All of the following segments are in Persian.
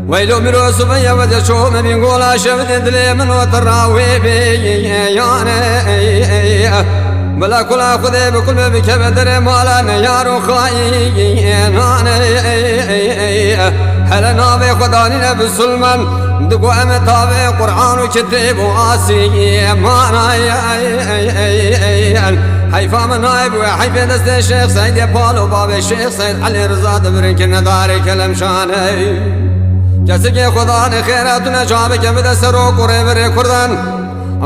ويلو مرو سبيا ودشو من قولا شفت دلي من وتراوي بيانا بلا كلا خذي بكل ما بك بدر مالا يارو خاينا حلنا بخداننا بالسلمان دقو امتابي قرآن وكتب واسي مانا حيفا من نايب وحيفا دست الشيخ سيد يبالو باب الشيخ سيد علي رضا دبرك نداري كلام شاني کسی که خدا نخیرت نجابه که بده سرو قره بره کردن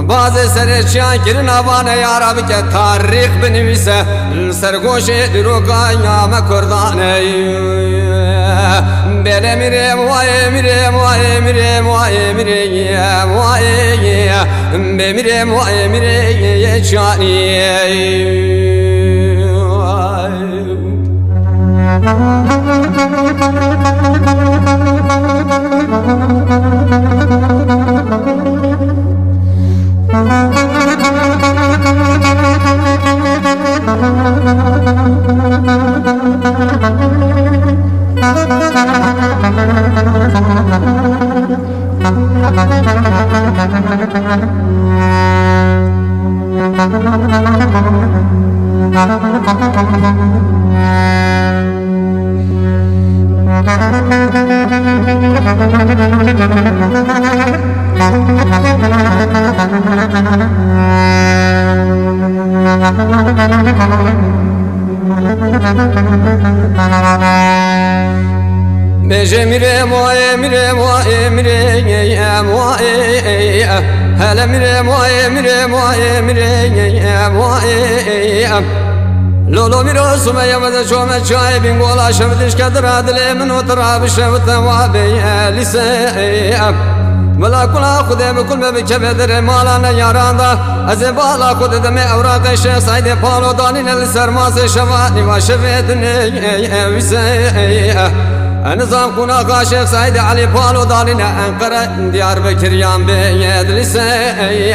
باز سرچیان کرن آوانه یارا بکه تاریخ بنویسه سرگوش دروگا یام کردانه بله میره موایه میره موایه میره موایه میره موایه بمیره موایه میره چانی بيجي ميري موي ميري موي ميري موي هلا ميري موي ميري موي ميري موي لولو ميرو سمية مدى شومة شاي بنقولا شفتش كدر عدلي من وطراب شفت وابي لسي ولا كلا خده بكل ما بكبدر مالانا ياراندا از بالا خده دم اوراق الشيخ سعيد بالو دانين السرماس شواني وشفتني وسي نظام كنا شيخ سعيد علي بالو دانين انقرة ديار بكريان بيد لسي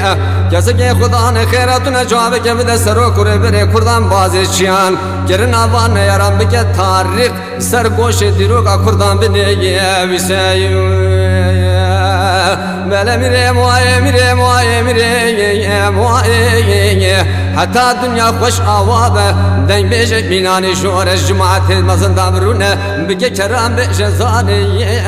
كسكي خدا خيرات نجاب كبد سرو كره بره كردان بازي چيان كرنا وان ياران بك تاريخ سرگوش ديروغا كردان بني وسي بلا ميري موي ميري موي ميري موي حتى الدنيا خوش آوابه دين بيجي بيناني شورش جماعت مزن دامرونه بك كرام بيجي زاني